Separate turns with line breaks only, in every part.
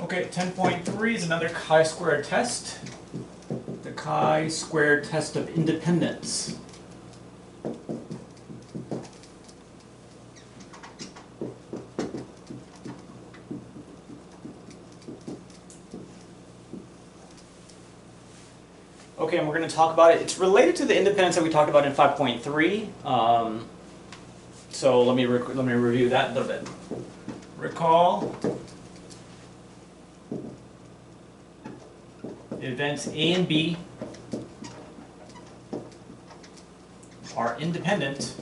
Okay, 10.3 is another chi-square test. The chi-square test of independence. Okay, and we're going to talk about it. It's related to the independence that we talked about in 5.3. So let me review that a little bit. Recall events A and B are independent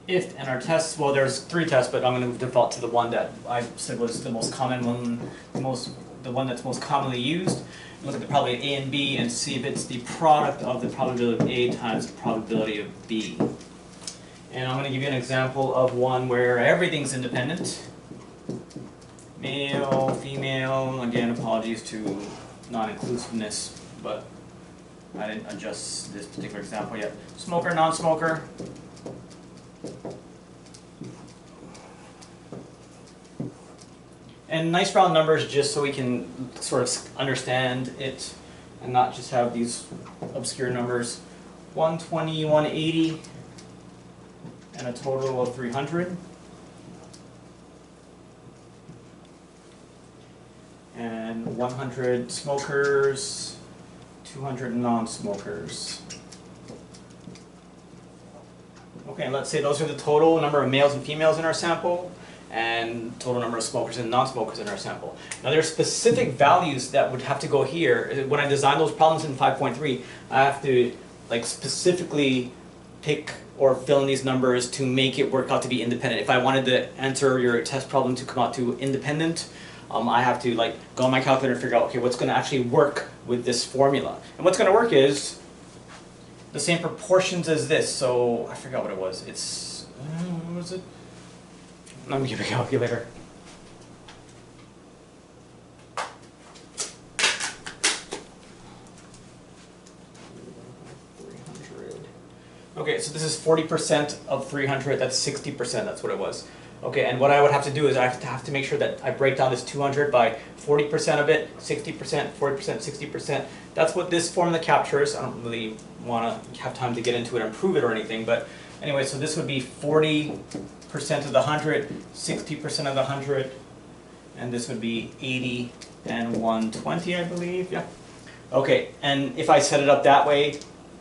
if, and our tests, well, there's 3 tests, but I'm going to default to the one that I said was the most common one, the one that's most commonly used. Look at the probability of A and B and see if it's the product of the probability of A times the probability of B. And I'm going to give you an example of one where everything's independent. Male, female, again, apologies to non-inclusiveness, but I didn't adjust this particular example yet. Smoker, non-smoker. And nice round numbers just so we can sort of understand it and not just have these obscure numbers. 120, 180, and a total of 300. And 100 smokers, 200 non-smokers. Okay, and let's say those are the total number of males and females in our sample, and total number of smokers and non-smokers in our sample. Now there are specific values that would have to go here. When I design those problems in 5.3, I have to specifically pick or fill in these numbers to make it work out to be independent. If I wanted to answer your test problem to come out to independent, I have to go on my calculator and figure out, okay, what's going to actually work with this formula. And what's going to work is the same proportions as this. So I forgot what it was. It's, what was it? Let me give it a calculator. Okay, so this is 40% of 300, that's 60%, that's what it was. Okay, and what I would have to do is I have to make sure that I break down this 200 by 40% of it, 60%, 40%, 60%. That's what this formula captures. I don't really want to have time to get into it and prove it or anything, but anyway, so this would be 40% of the 100, 60% of the 100, and this would be 80 and 120, I believe, yeah. Okay, and if I set it up that way,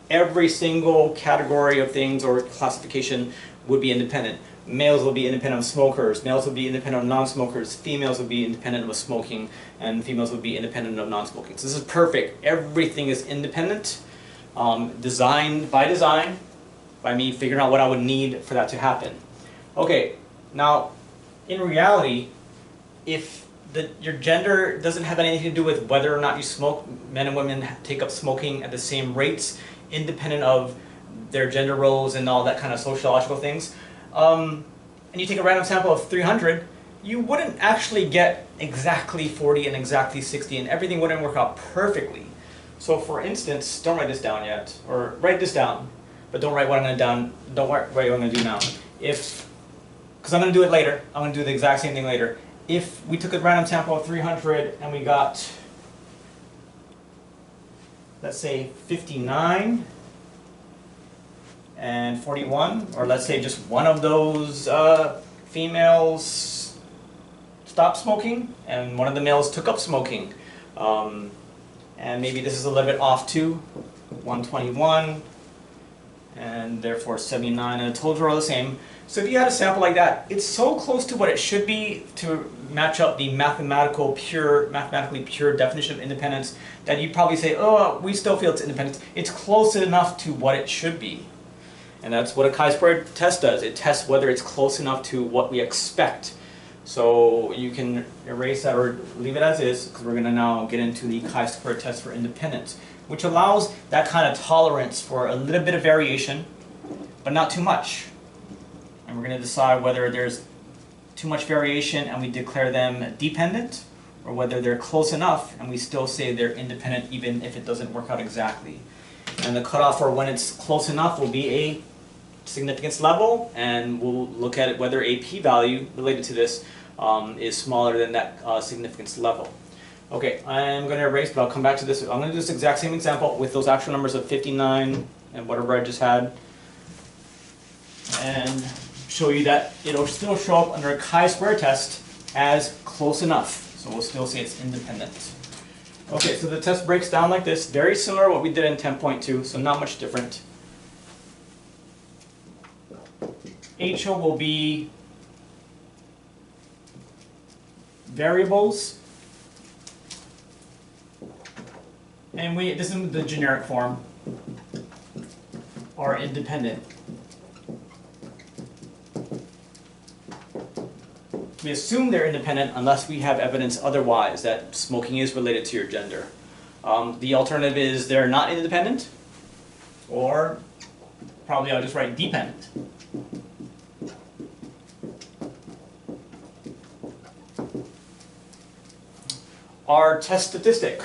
every single category of things or classification would be independent. Males will be independent of smokers, males will be independent of non-smokers, females will be independent of smoking, and females will be independent of non-smoking. So this is perfect. Everything is independent, designed by design, by me figuring out what I would need for that to happen. Okay, now in reality, if your gender doesn't have anything to do with whether or not you smoke, men and women take up smoking at the same rates, independent of their gender roles and all that kind of sociological things, and you take a random sample of 300, you wouldn't actually get exactly 40 and exactly 60, and everything wouldn't work out perfectly. So for instance, don't write this down yet, or write this down, but don't write what I'm going to write what I'm going to do now. Because I'm going to do it later, I'm going to do the exact same thing later. If we took a random sample of 300 and we got, let's say 59 and 41, or let's say just one of those females stopped smoking and one of the males took up smoking, and maybe this is a little bit off too, 121 and therefore 79, and the totals are all the same. So if you had a sample like that, it's so close to what it should be to match up the mathematically pure definition of independence that you'd probably say, oh, we still feel it's independence. It's close enough to what it should be. And that's what a chi-square test does. It tests whether it's close enough to what we expect. So you can erase that or leave it as is, because we're going to now get into the chi-square test for independence, which allows that kind of tolerance for a little bit of variation, but not too much. And we're going to decide whether there's too much variation and we declare them dependent, or whether they're close enough and we still say they're independent even if it doesn't work out exactly. And the cutoff for when it's close enough will be a significance level, and we'll look at whether a p-value related to this is smaller than that significance level. Okay, I'm going to erase, but I'll come back to this. I'm going to do this exact same example with those actual numbers of 59 and whatever I just had, and show you that it'll still show up under a chi-square test as close enough. So we'll still say it's independent. Okay, so the test breaks down like this, very similar to what we did in 10.2, so not much different. HO will be variables, and this is the generic form, are independent. We assume they're independent unless we have evidence otherwise that smoking is related to your gender. The alternative is they're not independent, or probably I'll just write dependent. Our test statistic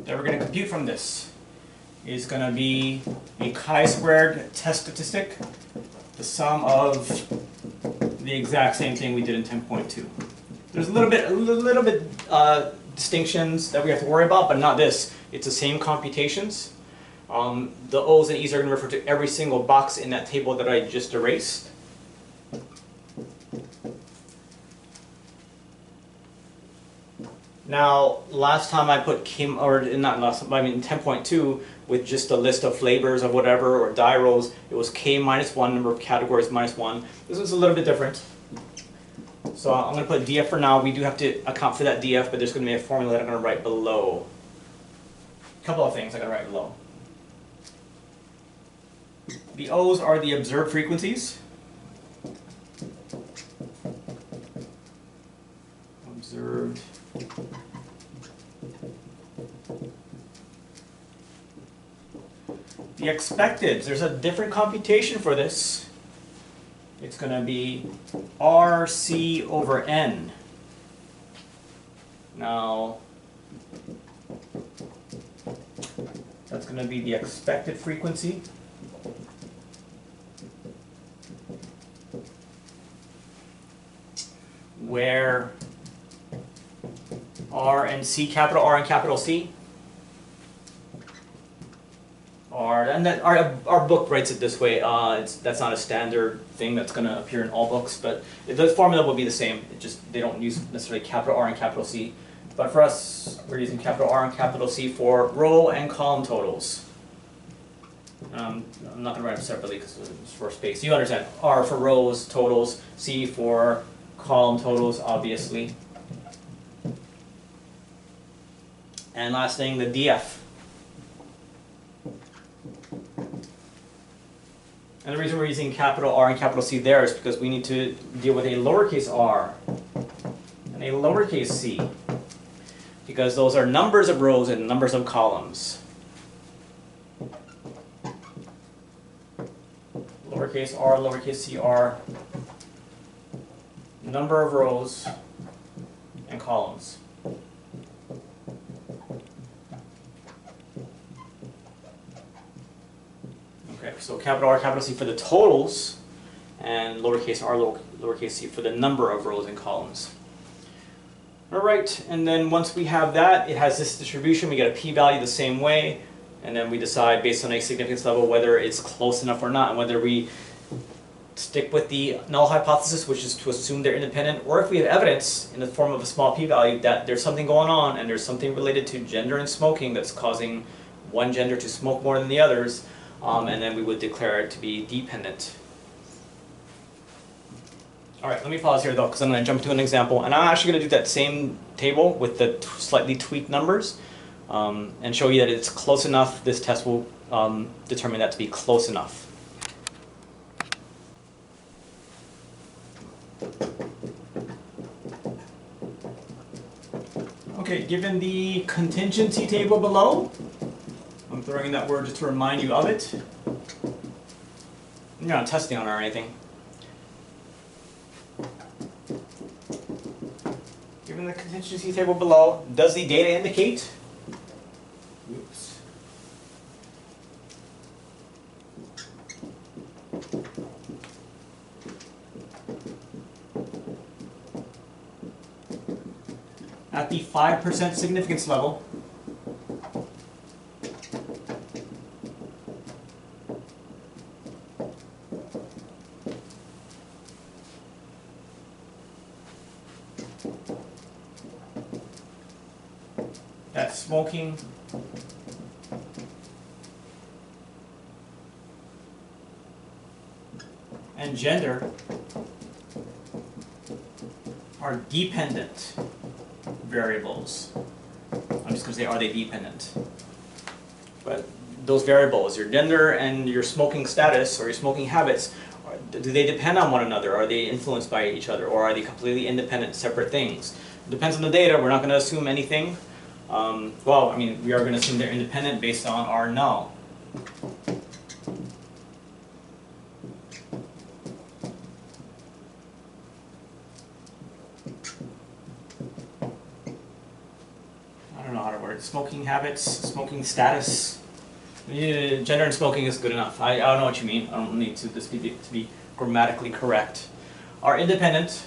that we're going to compute from this is going to be a chi-squared test statistic, the sum of the exact same thing we did in 10.2. There's a little bit distinctions that we have to worry about, but not this. It's the same computations. The O's and E's are going to refer to every single box in that table that I just erased. Now, last time I put not last time, I mean 10.2 with just a list of flavors of whatever or die rolls, it was K minus 1, number of categories minus 1. This is a little bit different. So I'm going to put DF for now. We do have to account for that DF, but there's going to be a formula that I'm going to write below. A couple of things I'm going to write below. The O's are the observed frequencies. Observed. The expected, there's a different computation for this. It's going to be RC over N. Now, that's going to be the expected frequency. Where R and C, capital R and capital C, and that our book writes it this way. That's not a standard thing that's going to appear in all books, but the formula will be the same. It just they don't use necessarily capital R and capital C. But for us, we're using capital R and capital C for row and column totals. I'm not going to write them separately because it's for space. You understand? R for rows, totals. C for column totals, obviously. And last thing, the DF. And the reason we're using capital R and capital C there is because we need to deal with a lowercase r and a lowercase c, because those are numbers of rows and numbers of columns. Lowercase r, lowercase c are number of rows and columns. Okay, so capital R, capital C for the totals, and lowercase r, lowercase c for the number of rows and columns. All right, and then once we have that, it has this distribution. We get a p-value the same way, and then we decide based on a significance level whether it's close enough or not, and whether we stick with the null hypothesis, which is to assume they're independent, or if we have evidence in the form of a small p-value that there's something going on and there's something related to gender and smoking that's causing one gender to smoke more than the others, and then we would declare it to be dependent. All right, let me pause here though, because I'm going to jump to an example, and I'm actually going to do that same table with the slightly tweaked numbers, and show you that it's close enough. This test will determine that to be close enough. Okay, given the contingency table below, I'm throwing in that word just to remind you of it. You're not testing on it or anything. Given the contingency table below, does the data indicate? Oops. at the 5% significance level, that smoking and gender are dependent variables. I'm just going to say, are they dependent? But those variables, your gender and your smoking status or your smoking habits, do they depend on one another? Are they influenced by each other? Or are they completely independent, separate things? It depends on the data. We're not going to assume anything. Well, I mean, we are going to assume they're independent based on our null. Smoking habits, smoking status. Yeah, gender and smoking is good enough. I don't know what you mean. I don't need this to be grammatically correct. Are independent.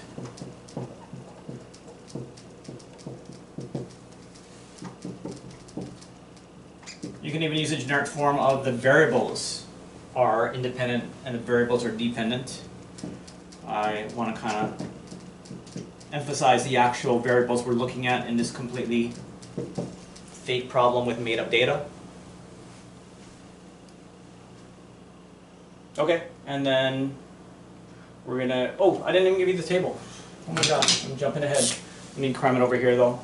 You can even use a generic form of the variables are independent and the variables are dependent. I want to kind of emphasize the actual variables we're looking at in this completely fake problem with made-up data. Okay, and then we're gonna, oh, I didn't even give you the table. Oh my god, I'm jumping ahead. Let me cram it over here though.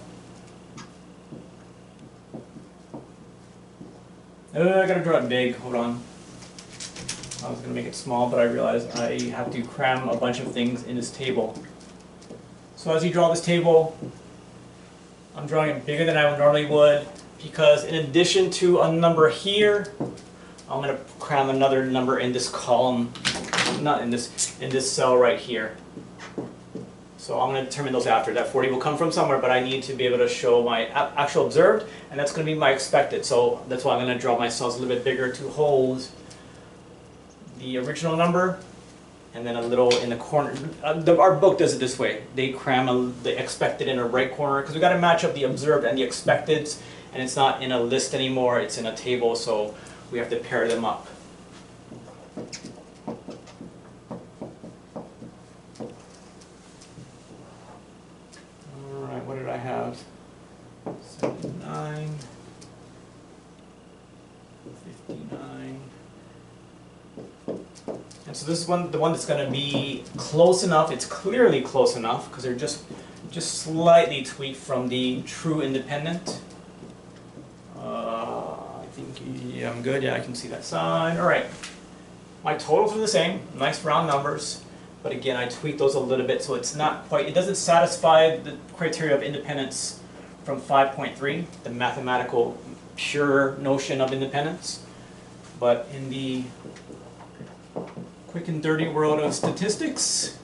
I gotta draw it big, hold on. I was gonna make it small, but I realized I have to cram a bunch of things in this table. So as you draw this table, I'm drawing it bigger than I normally would because in addition to a number here, I'm going to cram another number in this column, not in this cell right here. So I'm going to determine those after. That 40 will come from somewhere, but I need to be able to show my actual observed, and that's going to be my expected. So that's why I'm going to draw my cells a little bit bigger to hold the original number. And then a little in the corner. Our book does it this way. They cram the expected in a right corner because we got to match up the observed and the expecteds, and it's not in a list anymore. It's in a table, so we have to pair them up. All right, what did I have? 79, 59. And so this is the one that's going to be close enough. It's clearly close enough because they're just slightly tweaked from the true independent. I think yeah, I'm good. Yeah, I can see that side. All right. My totals are the same. Nice round numbers. But again, I tweaked those a little bit so it's not quite. It doesn't satisfy the criteria of independence from 5.3, the mathematical pure notion of independence. But in the quick and dirty world of statistics,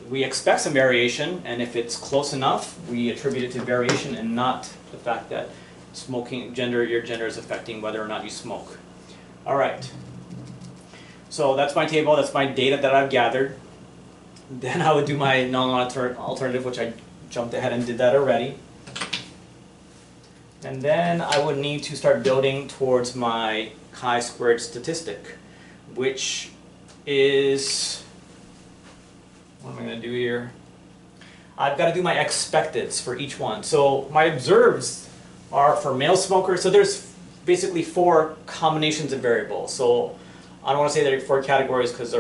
we expect some variation, and if it's close enough, we attribute it to variation and not the fact that smoking your gender is affecting whether or not you smoke. All right. So that's my table. That's my data that I've gathered. Then I would do my non-alternative, which I jumped ahead and did that already. And then I would need to start building towards my chi-squared statistic, which is, what am I going to do here? I've got to do my expecteds for each one. So my observeds are for male smokers. So there's basically 4 combinations of variables. So I don't want to say there are 4 categories because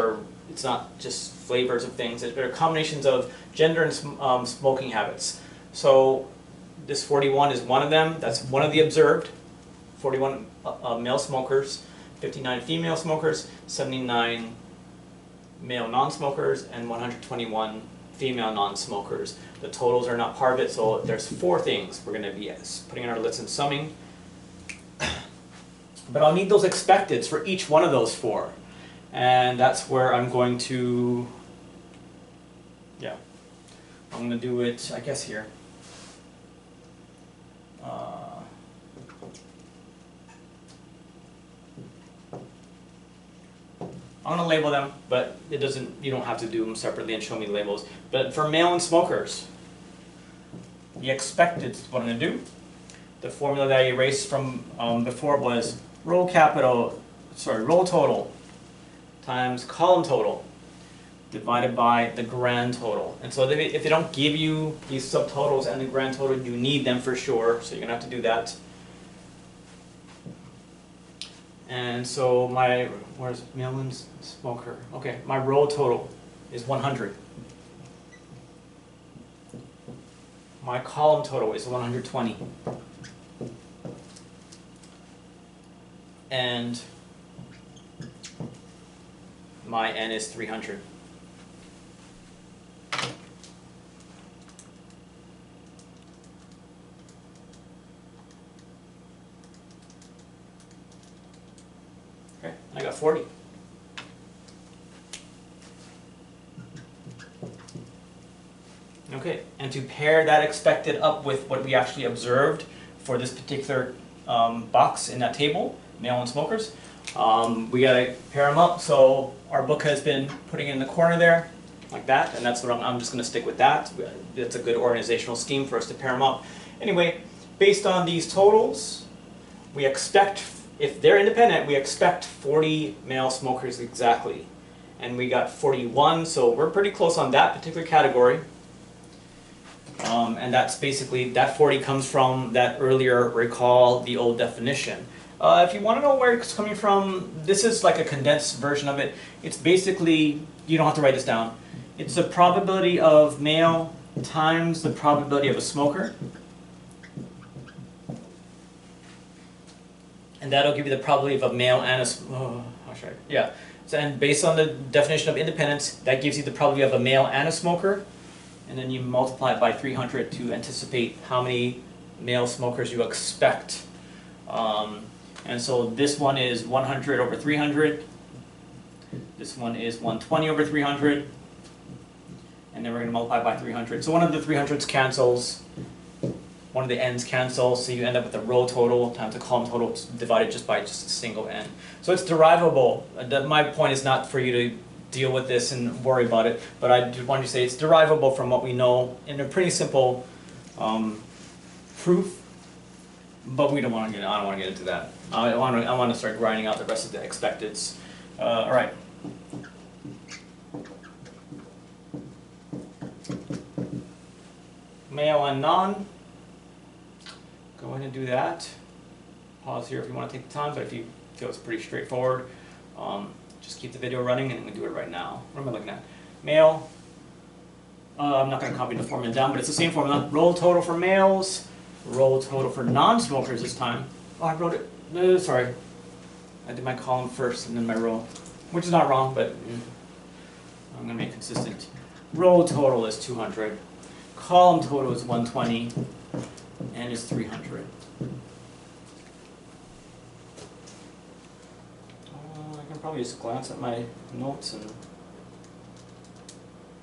it's not just flavors of things. There are combinations of gender and smoking habits. So this 41 is one of them. That's one of the observed. 41 male smokers. 59 female smokers, 79 male non-smokers, and 121 female non-smokers. The totals are not part of it, so there's 4 things we're going to be putting in our list and summing. But I'll need those expecteds for each one of those 4. And that's where I'm going to, yeah, I'm going to do it, I guess, here. I'm going to label them, but you don't have to do them separately and show me the labels. But for male and smokers, the expected is what I'm going to do. The formula that I erased from before was row total times column total divided by the grand total. And so if they don't give you these subtotals and the grand total, you need them for sure, so you're going to have to do that. And so where's Melon's Smoker? Okay, my row total is 100. My column total is 120. And my N is 300. Okay, I got 40. Okay, and to pair that expected up with what we actually observed for this particular box in that table, male and smokers, we gotta pair them up. So our book has been putting it in the corner there, like that, and that's what I'm just gonna stick with that. It's a good organizational scheme for us to pair them up. Anyway, based on these totals, we expect, if they're independent, we expect 40 male smokers exactly. And we got 41, so we're pretty close on that particular category. And that's basically, that 40 comes from that earlier, recall the old definition. If you want to know where it's coming from, this is like a condensed version of it. It's basically, you don't have to write this down. It's the probability of male times the probability of a smoker. And that'll give you the probability of a male and yeah. So, and based on the definition of independence, that gives you the probability of a male and a smoker. And then you multiply it by 300 to anticipate how many male smokers you expect. And so this one is 100 over 300. This one is 120 over 300. And then we're going to multiply by 300. So one of the 300s cancels. One of the n's cancels, so you end up with the row total times the column total divided just by a single n. So it's derivable. My point is not for you to deal with this and worry about it, but I do want to say it's derivable from what we know in a pretty simple proof. But we don't want to get. I don't want to get into that. I want to start grinding out the rest of the expecteds. All right. Male and non. Go ahead and do that. Pause here if you want to take the time, but if you feel it's pretty straightforward, just keep the video running and I'm going to do it right now. What am I looking at? Male. I'm not going to copy the formula down, but it's the same formula. Roll total for males, roll total for non-smokers this time. Oh, I wrote it. Sorry. I did my column first and then my row, which is not wrong, but I'm going to make it consistent. Row total is 200. Column total is 120. N is 300. I can probably just glance at my notes and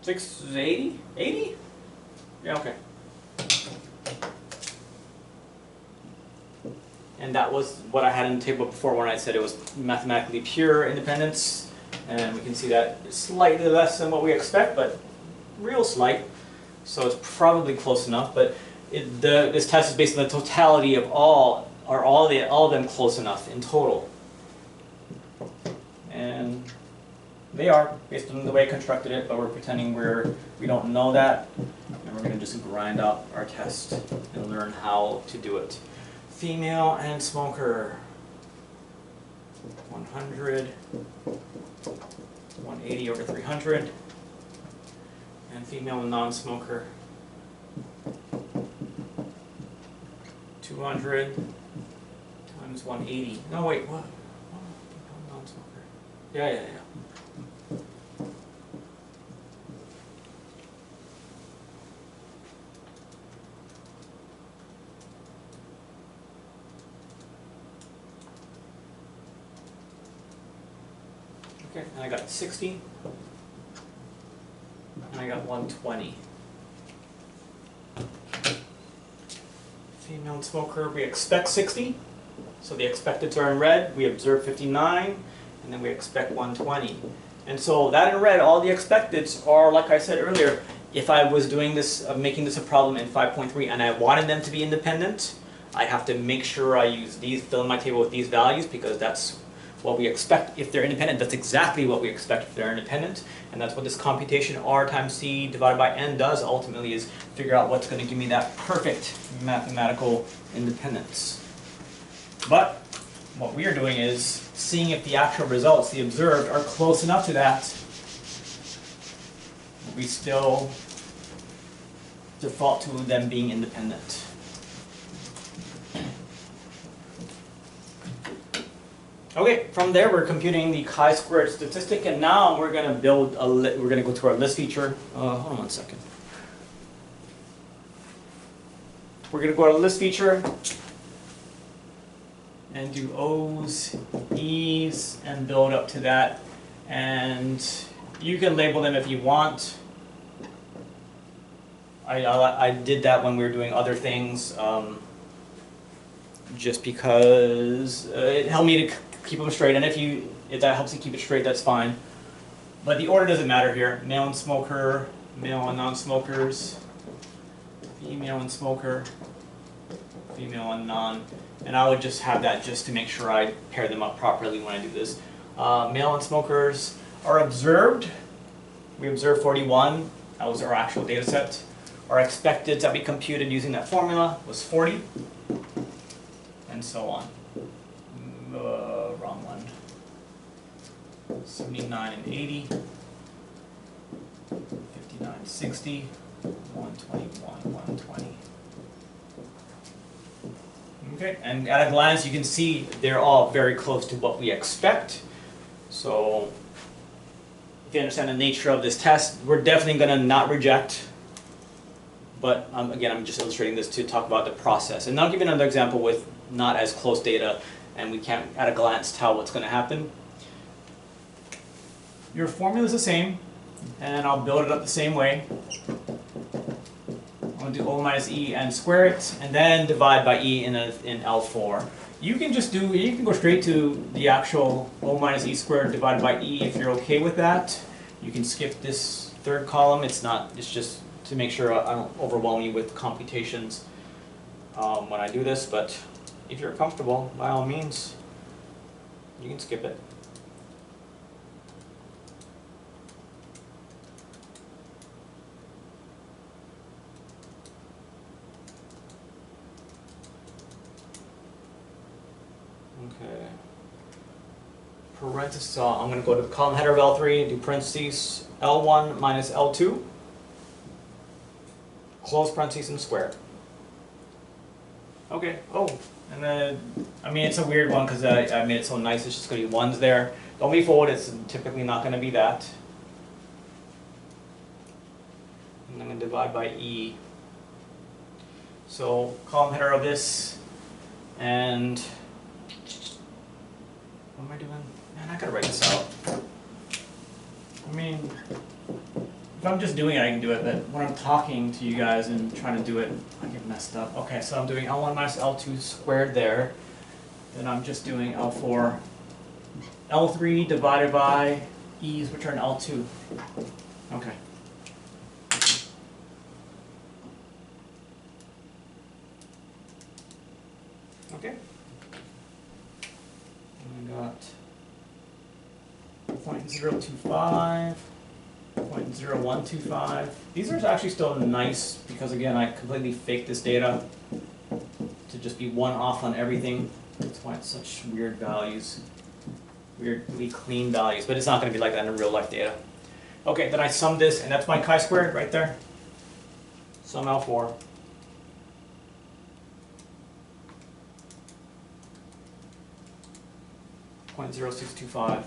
680? 80? Yeah, okay. And that was what I had in the table before when I said it was mathematically pure independence. And we can see that it's slightly less than what we expect, but real slight. So it's probably close enough. But this test is based on the totality of all of them close enough in total. And they are, based on the way I constructed it, but we're pretending we don't know that. And we're going to just grind out our test and learn how to do it. Female and smoker. 100, 180 over 300. And female and non-smoker. 200 times 180. No, wait, what? Non-smoker. Yeah. Okay, and I got 60. And I got 120. Female smoker, we expect 60, so the expecteds are in red. We observe 59, and then we expect 120. And so that in red, all the expecteds are, like I said earlier, if I was doing this, making this a problem in 5.3 and I wanted them to be independent, I have to make sure I use these, fill in my table with these values, because that's what we expect if they're independent. That's exactly what we expect if they're independent, and that's what this computation R times C divided by N does ultimately, is figure out what's going to give me that perfect mathematical independence. But what we are doing is seeing if the actual results, the observed, are close enough to that. We still default to them being independent. Okay, from there we're computing the chi-squared statistic, and now we're going to build a we're going to go to our list feature. Hold on one second. We're going to go to list feature and do O's, E's, and build up to that. And you can label them if you want. I did that when we were doing other things, just because it helped me to keep them straight. And if that helps you keep it straight, that's fine. But the order doesn't matter here. Male and smoker, male and non-smokers, female and smoker, female and non. And I would just have that just to make sure I pair them up properly when I do this. Male and smokers are observed. We observed 41. That was our actual data set. Our expected that we computed using that formula was 40, and so on. Wrong one. 79 and 80, 59, 60, 121, 120. Okay, and at a glance you can see they're all very close to what we expect. So if you understand the nature of this test, we're definitely going to not reject. But again, I'm just illustrating this to talk about the process. And I'll give you another example with not as close data, and we can't at a glance tell what's going to happen. Your formula is the same, and I'll build it up the same way. I'm going to do O minus E and square it, and then divide by E in L4. You can go straight to the actual O minus E squared divided by E if you're okay with that. You can skip this third column. It's just to make sure I don't overwhelm you with computations when I do this, but if you're comfortable, by all means, you can skip it. Okay. Parentheses, I'm going to go to the column header of L3, do parentheses L1 minus L2. Close parentheses and square. Okay, and then, I mean, it's a weird one because I made it so nice, it's just going to be ones there. Don't be fooled, it's typically not going to be that. And I'm going to divide by E. So, column header of this, and what am I doing? Man, I gotta write this out. I mean, if I'm just doing it, I can do it, but when I'm talking to you guys and trying to do it, I get messed up. Okay, so I'm doing L1 minus L2 squared there. Then I'm just doing L4, L3 divided by E's, which are in L2. Okay. Okay. And I got 0.025. 0.0125. These are actually still nice because, again, I completely faked this data to just be one off on everything. That's why it's such weird values, weirdly clean values, but it's not going to be like that in real life data. Okay, then I sum this, and that's my chi-squared right there. Sum L4. .0625.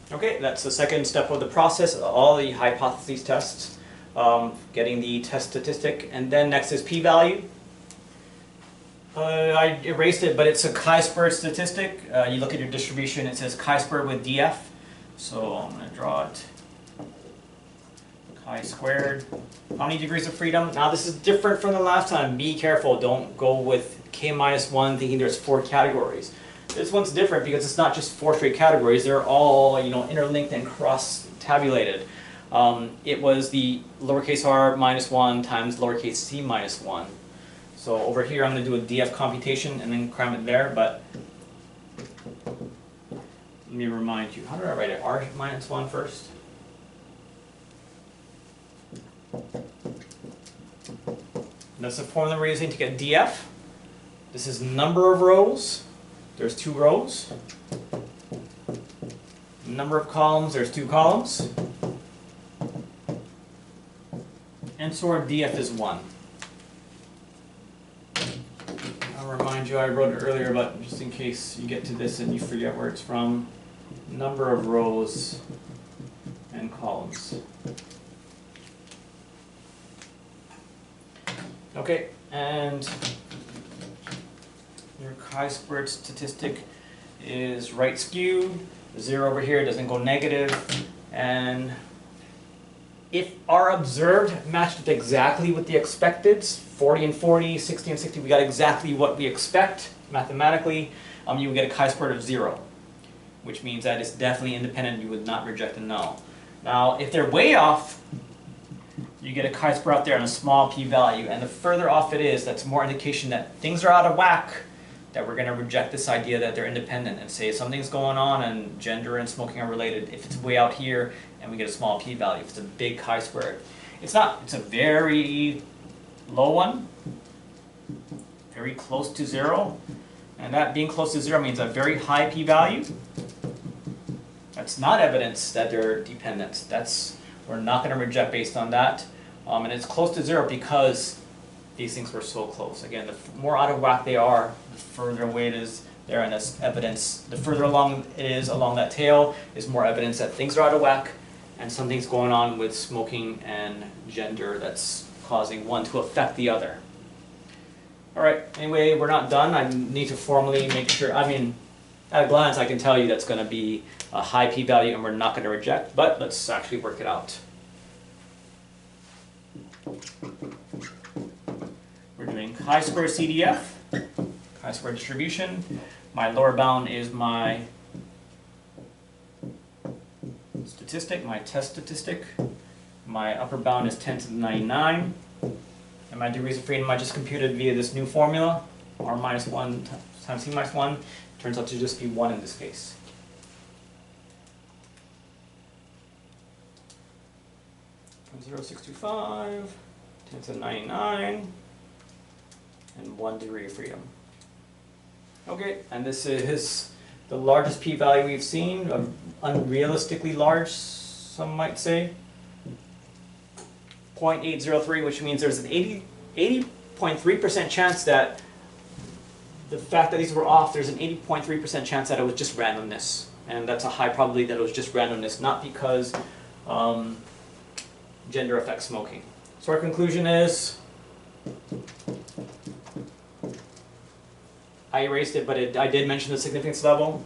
Okay, that's the second step of the process, all the hypotheses tests, getting the test statistic, and then next is p-value. I erased it, but it's a chi-squared statistic. You look at your distribution, it says chi-squared with df, so I'm going to draw it. Chi-squared. How many degrees of freedom? Now this is different from the last time. Be careful, don't go with k minus 1 thinking there's 4 categories. This one's different because it's not just 4 straight categories. They're all, you know, interlinked and cross-tabulated. It was the lowercase r minus 1 times lowercase c minus 1. So over here I'm going to do a df computation and then cram it there, but let me remind you. How did I write it? R minus 1 first? That's the formula we're using to get df. This is number of rows. There's 2 rows. Number of columns, there's 2 columns. And so our df is 1. I'll remind you, I wrote it earlier, but just in case you get to this and you forget where it's from, number of rows and columns. Okay, and your chi-squared statistic is right skewed. The 0 over here doesn't go negative. And if our observed matched up exactly with the expecteds, 40 and 40, 60 and 60, we got exactly what we expect mathematically, you would get a chi-squared of 0, which means that it's definitely independent. You would not reject a null. Now, if they're way off, you get a chi-square out there and a small p-value, and the further off it is, that's more indication that things are out of whack, that we're going to reject this idea that they're independent and say something's going on and gender and smoking are related if it's way out here and we get a small p-value, if it's a big chi-squared. It's not, it's a very low one, very close to 0, and that being close to 0 means a very high p-value. That's not evidence that they're dependent. We're not going to reject based on that. And it's close to 0 because these things were so close. Again, the more out of whack they are, the further away it is there, and that's evidence. The further along it is along that tail is more evidence that things are out of whack and something's going on with smoking and gender that's causing one to affect the other. All right, anyway, we're not done. I need to formally make sure, I mean, at a glance I can tell you that's going to be a high p-value and we're not going to reject, but let's actually work it out. We're doing chi-square CDF, chi-square distribution. My lower bound is my statistic, my test statistic. My upper bound is 10 to the 99. And my degrees of freedom I just computed via this new formula, r minus 1 times c minus 1. Turns out to just be 1 in this case. From 0.625, 10 to the 99, and 1 degree of freedom. Okay, and this is the largest p-value we've seen, unrealistically large, some might say. 0.803, which means there's an 80.3% chance that the fact that these were off, there's an 80.3% chance that it was just randomness. And that's a high probability that it was just randomness, not because gender affects smoking. So our conclusion is, I erased it, but I did mention the significance level.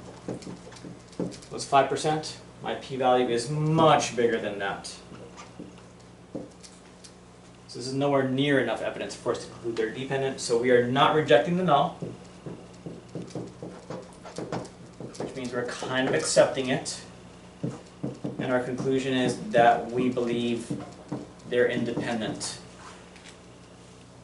It was 5%. My p-value is much bigger than that. So this is nowhere near enough evidence for us to conclude they're dependent, so we are not rejecting the null, which means we're kind of accepting it. And our conclusion is that we believe they're independent.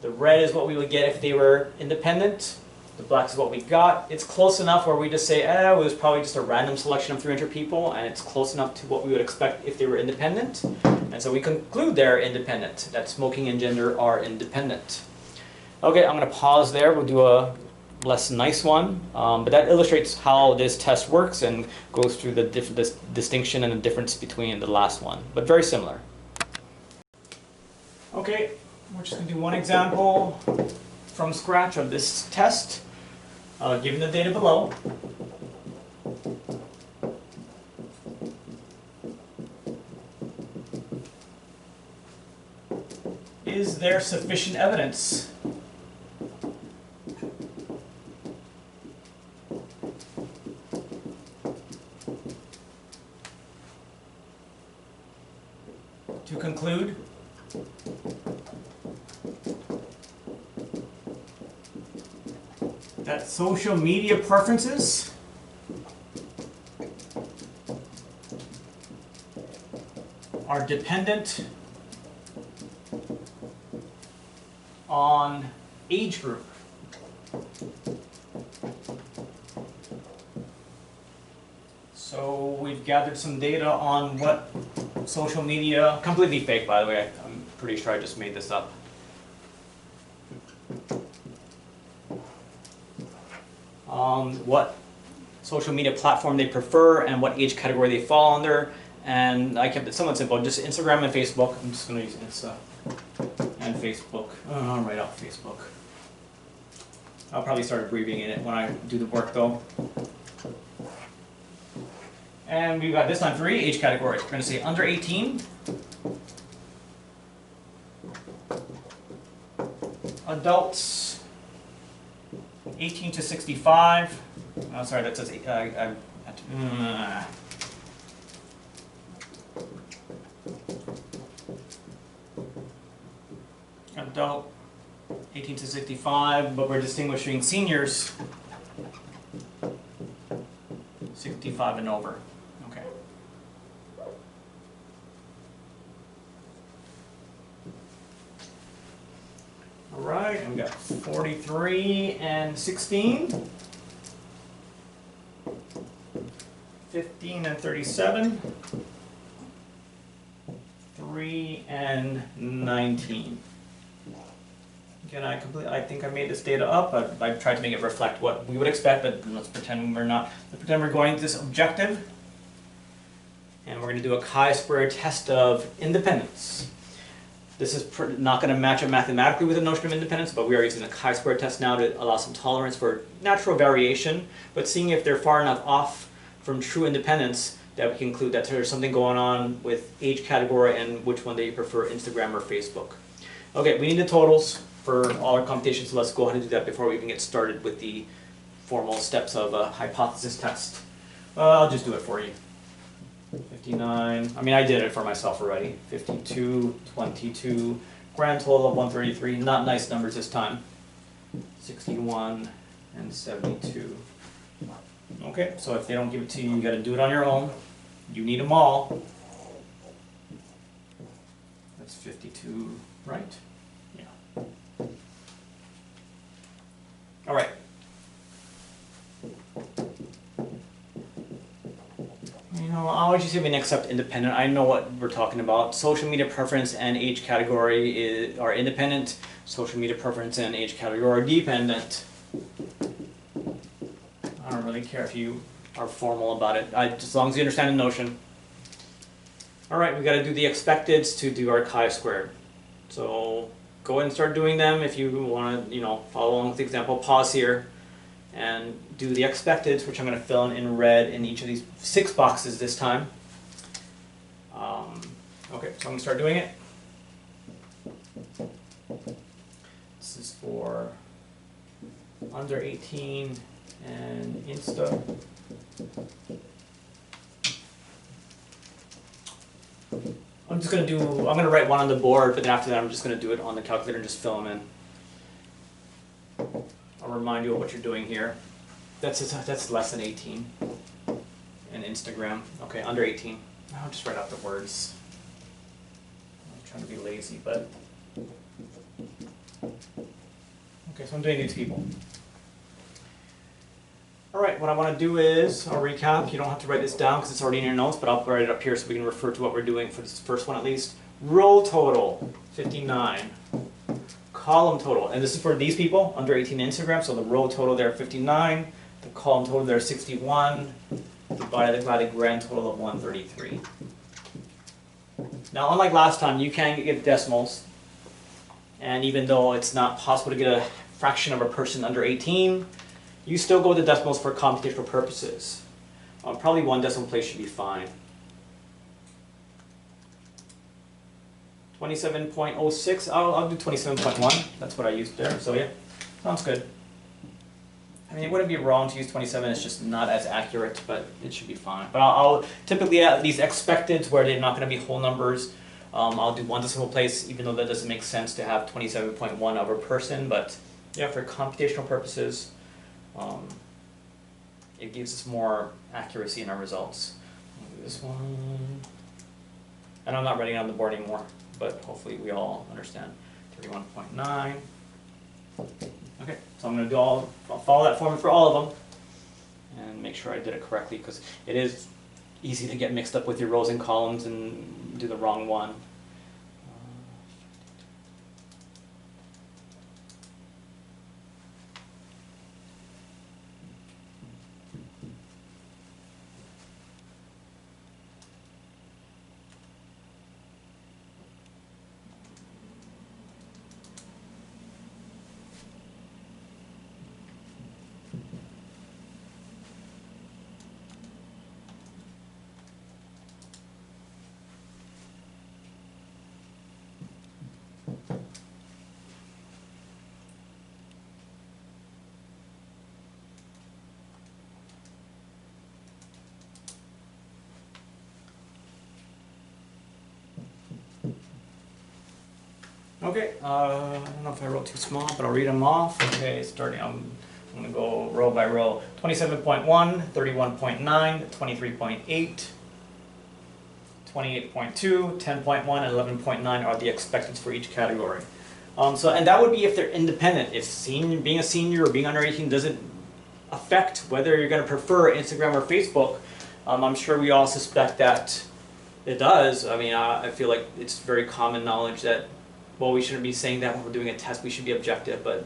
The red is what we would get if they were independent. The black is what we got. It's close enough where we just say, it was probably just a random selection of 300 people, and it's close enough to what we would expect if they were independent. And so we conclude they're independent, that smoking and gender are independent. Okay, I'm going to pause there. We'll do a less nice one, but that illustrates how this test works and goes through the distinction and the difference between the last one, but very similar. Okay, we're just going to do one example from scratch of this test, given the data below. Is there sufficient evidence to conclude that social media preferences are dependent on age group. So we've gathered some data on what social media, completely fake by the way, I'm pretty sure I just made this up. What social media platform they prefer and what age category they fall under. And I kept it somewhat simple, just Instagram and Facebook. I'm just going to use Insta and Facebook. I'll write out Facebook. I'll probably start abbreviating it when I do the work though. And we've got this time 3 age categories. We're going to say under 18, adults 18 to 65. Oh, sorry, that says adult 18 to 65, but we're distinguishing seniors 65 and over. Okay. All right, and we got 43 and 16. 15 and 37. 3 and 19. Again, I think I made this data up, but I tried to make it reflect what we would expect, but let's pretend we're not. Let's pretend we're going to this objective. And we're going to do a chi-square test of independence. This is not going to match up mathematically with the notion of independence, but we are using a chi-square test now to allow some tolerance for natural variation, but seeing if they're far enough off from true independence that we can conclude that there's something going on with age category and which one they prefer, Instagram or Facebook. Okay, we need the totals for all our computations, so let's go ahead and do that before we even get started with the formal steps of a hypothesis test. I'll just do it for you. 59, I mean I did it for myself already. 52, 22, grand total of 133, not nice numbers this time. 61 and 72. Okay, so if they don't give it to you, you got to do it on your own. You need them all. That's 52, right? Yeah. All right. You know, I'll always say we accept independent. I know what we're talking about. Social media preference and age category are independent. Social media preference and age category are dependent. I don't really care if you are formal about it, just as long as you understand the notion. All right, we got to do the expecteds to do our chi-squared. So go ahead and start doing them. If you want to, follow along with the example, pause here and do the expecteds, which I'm going to fill in red in each of these 6 boxes this time. Okay, so I'm going to start doing it. This is for under 18 and Insta. I'm going to write one on the board, but then after that I'm just going to do it on the calculator and just fill them in. I'll remind you of what you're doing here. That's less than 18. And Instagram. Okay, under 18. I'll just write out the words. I'm trying to be lazy, but... Okay, so I'm doing these people. Alright, what I want to do is, I'll recap. You don't have to write this down because it's already in your notes, but I'll write it up here so we can refer to what we're doing for this first one at least. Row total, 59. Column total, and this is for these people, under 18 Instagram, so the row total there 59, the column total there 61, divided by the grand total of 133. Now, unlike last time, you can get decimals, and even though it's not possible to get a fraction of a person under 18, you still go with the decimals for computational purposes. Probably 1 decimal place should be fine. 27.06, I'll do 27.1, that's what I used there, so yeah, sounds good. I mean, it wouldn't be wrong to use 27, it's just not as accurate, but it should be fine. But I'll typically at these expecteds where they're not going to be whole numbers, I'll do 1 decimal place, even though that doesn't make sense to have 27.1 over person, but yeah, for computational purposes, it gives us more accuracy in our results. I'll do this one. And I'm not writing it on the board anymore, but hopefully we all understand. 31.9. Okay, so I'm going to I'll follow that formula for all of them and make sure I did it correctly, because it is easy to get mixed up with your rows and columns and do the wrong one. Okay, I don't know if I wrote too small, but I'll read them off. Okay, starting, I'm going to go row by row. 27.1, 31.9, 23.8, 28.2, 10.1, and 11.9 are the expecteds for each category. And that would be if they're independent. If being a senior or being under 18 doesn't affect whether you're going to prefer Instagram or Facebook, I'm sure we all suspect that it does. I mean, I feel like it's very common knowledge that, well, we shouldn't be saying that when we're doing a test, we should be objective, but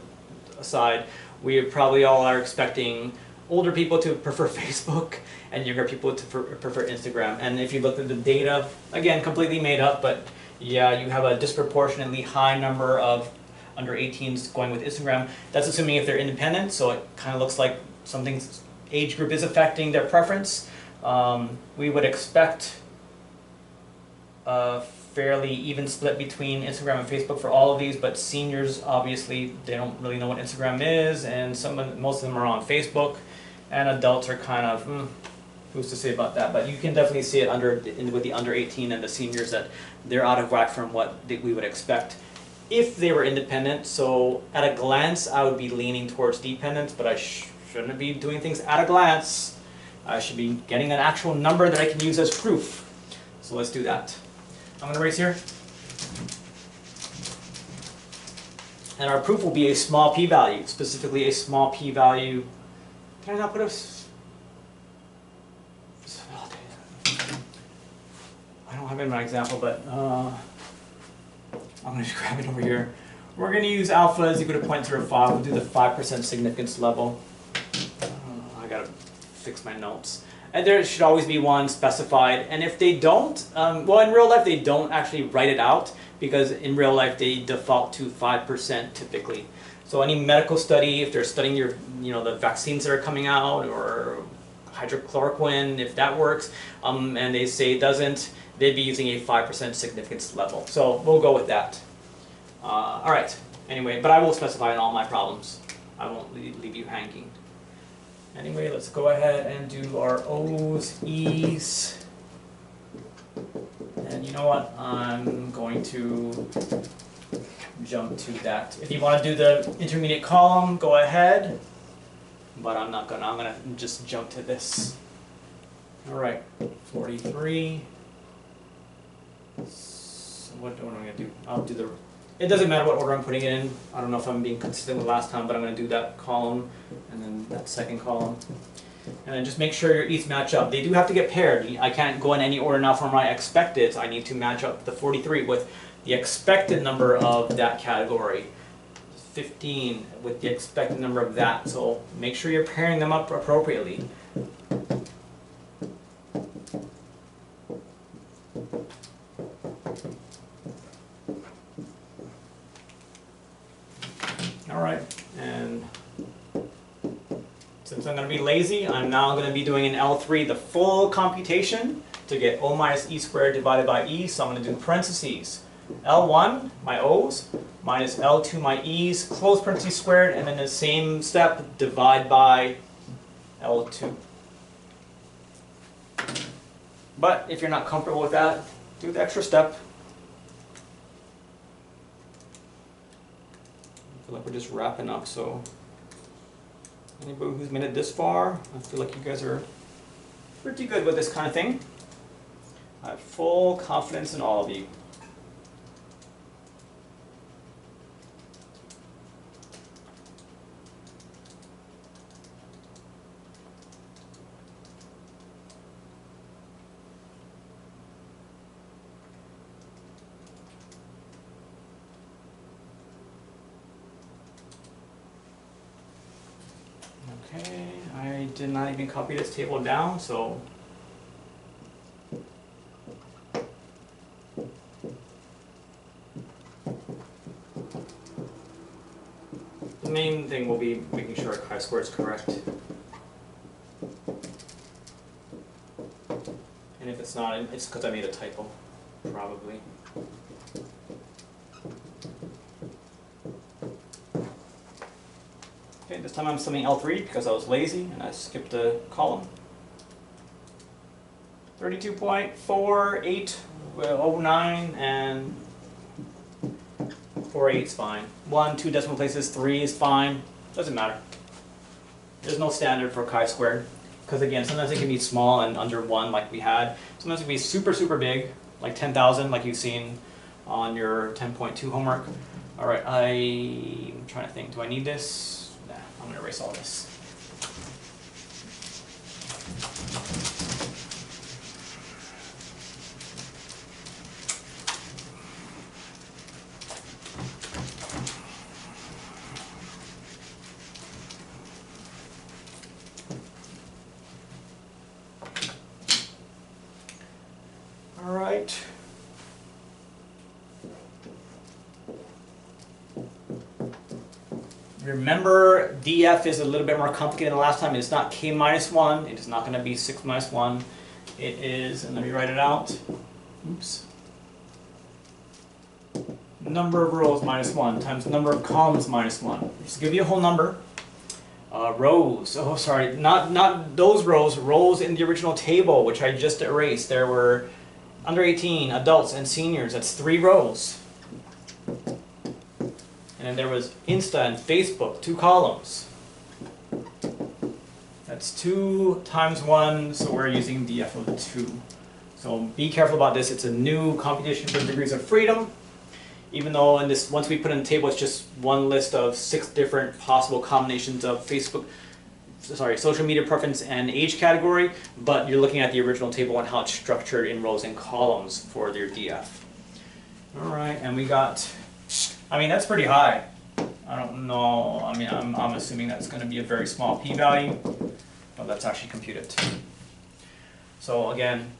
aside, we probably all are expecting older people to prefer Facebook and younger people to prefer Instagram. And if you look at the data, again, completely made up, but yeah, you have a disproportionately high number of under 18s going with Instagram. That's assuming if they're independent, so it kind of looks like something's age group is affecting their preference. We would expect fairly even split between Instagram and Facebook for all of these, but seniors, obviously, they don't really know what Instagram is, and most of them are on Facebook, and adults are kind of, who's to say about that? But you can definitely see it with the under 18 and the seniors that they're out of whack from what we would expect if they were independent. So at a glance, I would be leaning towards dependence, but I shouldn't be doing things at a glance. I should be getting an actual number that I can use as proof. So let's do that. I'm going to erase here. And our proof will be a small p-value, specifically a small p-value. Can I not put a... I don't have it in my example, but I'm going to just grab it over here. We're going to use alpha is equal to 0.05. We'll do the 5% significance level. I got to fix my notes. And there should always be one specified. And if they don't, well, in real life, they don't actually write it out, because in real life, they default to 5% typically. So any medical study, if they're studying the vaccines that are coming out, or hydrochloroquine, if that works, and they say it doesn't, they'd be using a 5% significance level. So we'll go with that. All right. Anyway, but I will specify in all my problems. I won't leave you hanging. Anyway, let's go ahead and do our O's, E's. And you know what? I'm going to jump to that. If you want to do the intermediate column, go ahead. But I'm not gonna. I'm gonna just jump to this. All right, 43. So what am I gonna do? I'll do the. It doesn't matter what order I'm putting it in. I don't know if I'm being consistent with last time, but I'm going to do that column and then that second column. And then just make sure your E's match up. They do have to get paired. I can't go in any order now for my expected. I need to match up the 43 with the expected number of that category. 15 with the expected number of that. So make sure you're pairing them up appropriately. Alright, and since I'm going to be lazy, I'm now going to be doing in L3 the full computation to get O minus E squared divided by E. So I'm going to do parentheses. L1, my O's, minus L2, my E's, close parentheses squared, and then the same step, divide by L2. But if you're not comfortable with that, do the extra step. I feel like we're just wrapping up, so anybody who's made it this far, I feel like you guys are pretty good with this kind of thing. I have full confidence in all of you. Okay, I did not even copy this table down, so the main thing will be making sure our chi-square is correct. And if it's not, it's because I made a typo, probably. Okay, this time I'm summing L3 because I was lazy and I skipped a column. 32.4809 and 48 is fine. 1, 2 decimal places, 3 is fine. Doesn't matter. There's no standard for chi-squared because again, sometimes it can be small and under 1 like we had. Sometimes it can be super, super big, like 10,000 like you've seen on your 10.2 homework. All right, I'm trying to think, do I need this? Nah, I'm gonna erase all this. All right. Remember, DF is a little bit more complicated than the last time. It's not k minus 1. It is not going to be 6 minus 1. It is, and let me write it out. Oops. Number of rows minus 1 times number of columns minus 1. Just give you a whole number. Rows. Oh, sorry. Not those rows. Rows in the original table, which I just erased. There were under 18, adults, and seniors. That's 3 rows. And then there was Insta and Facebook, 2 columns. That's 2 times 1, so we're using DF of 2. So be careful about this. It's a new computation for degrees of freedom. Even though in this, once we put in the table, it's just one list of 6 different possible combinations of social media preference and age category, but you're looking at the original table and how it's structured in rows and columns for their DF. All right, and we got, I mean, that's pretty high. I don't know, I mean, I'm assuming that's going to be a very small p-value, but let's actually compute it. So again,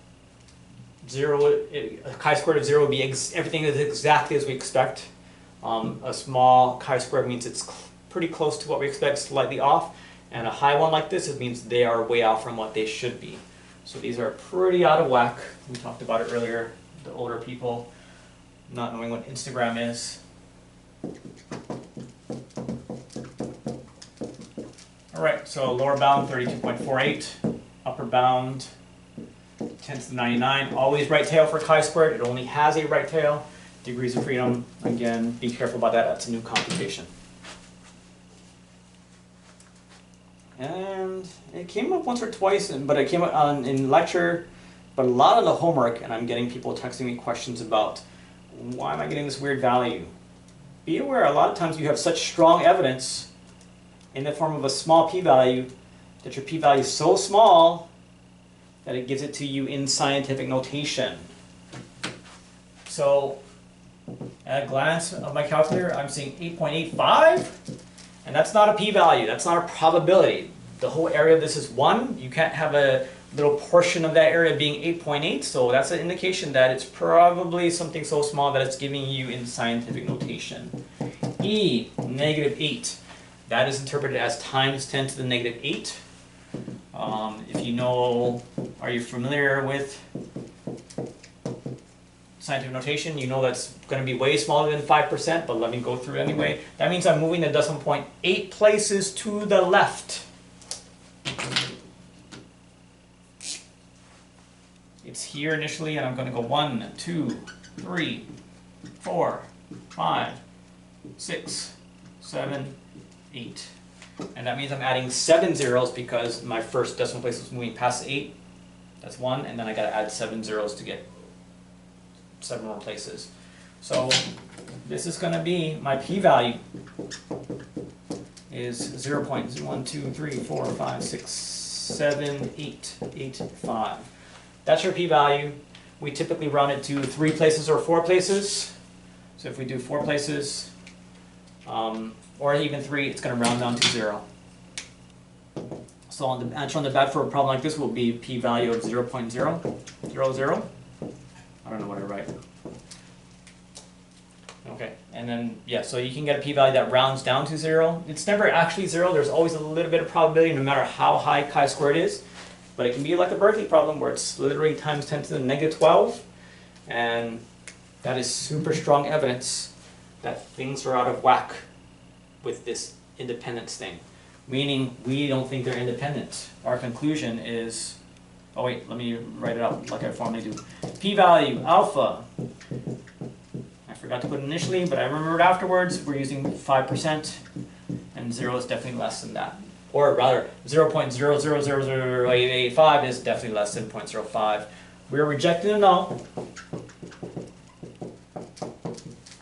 a chi-squared of 0 would be everything is exactly as we expect. A small chi-squared means it's pretty close to what we expect, slightly off. And a high one like this, it means they are way out from what they should be. So these are pretty out of whack. We talked about it earlier, the older people not knowing what Instagram is. All right, so lower bound 32.48, upper bound 10 to the 99. Always right tail for chi-squared. It only has a right tail. Degrees of freedom, again, be careful about that. That's a new computation. And it came up once or twice, but it came up in lecture, but a lot of the homework, and I'm getting people texting me questions about, why am I getting this weird value? Be aware, a lot of times you have such strong evidence in the form of a small p-value that your p-value is so small that it gives it to you in scientific notation. So, at a glance of my calculator, I'm seeing 8.85, and that's not a p-value, that's not a probability. The whole area of this is 1. You can't have a little portion of that area being 8.8, so that's an indication that it's probably something so small that it's giving you in scientific notation. E, negative 8. That is interpreted as times 10 to the negative 8. If you know, are you familiar with scientific notation? You know that's going to be way smaller than 5%, but let me go through it anyway. That means I'm moving the decimal point 8 places to the left. It's here initially, and I'm going to go 1, 2, 3, 4, 5, 6, 7, 8. And that means I'm adding 7 zeros because my first decimal place was moving past 8. That's 1, and then I got to add 7 zeros to get seven more places. So this is going to be, my p-value is 0.12345678885. That's your p-value. We typically round it to 3 places or 4 places. So if we do 4 places, or even 3, it's going to round down to 0. So on the answer on the back for a problem like this will be p-value of 0.000. I don't know what I write. Okay, and then, yeah, so you can get a p-value that rounds down to 0. It's never actually 0. There's always a little bit of probability no matter how high chi-squared is. But it can be like the Berkeley problem where it's literally times 10 to the negative 12. And that is super strong evidence that things are out of whack with this independence thing. Meaning we don't think they're independent. Our conclusion is, oh wait, let me write it out like I formally do. P-value alpha, I forgot to put it initially, but I remembered afterwards, we're using 5%, and 0 is definitely less than that. Or rather, 0.0000885 is definitely less than 0.05. We're rejecting a null.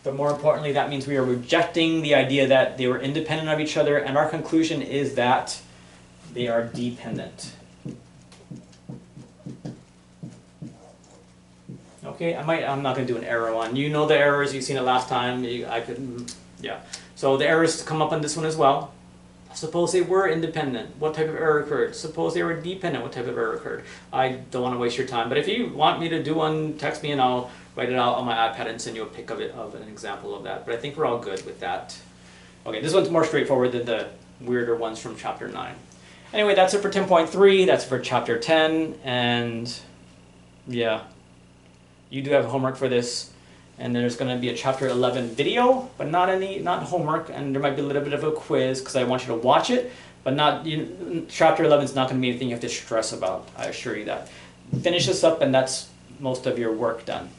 But more importantly, that means we are rejecting the idea that they were independent of each other, and our conclusion is that they are dependent. Okay, I'm not going to do an error one. You know the errors, you've seen it last time. Yeah. So the errors come up on this one as well. Suppose they were independent, what type of error occurred? Suppose they were dependent, what type of error occurred? I don't want to waste your time, but if you want me to do one, text me and I'll write it out on my iPad and send you a pic of an example of that. But I think we're all good with that. Okay, this one's more straightforward than the weirder ones from chapter 9. Anyway, that's it for 10.3, that's for chapter 10, and yeah, you do have homework for this. And there's going to be a chapter 11 video, but not homework, and there might be a little bit of a quiz because I want you to watch it, but chapter 11 is not going to be anything you have to stress about, I assure you that. Finish this up and that's most of your work done.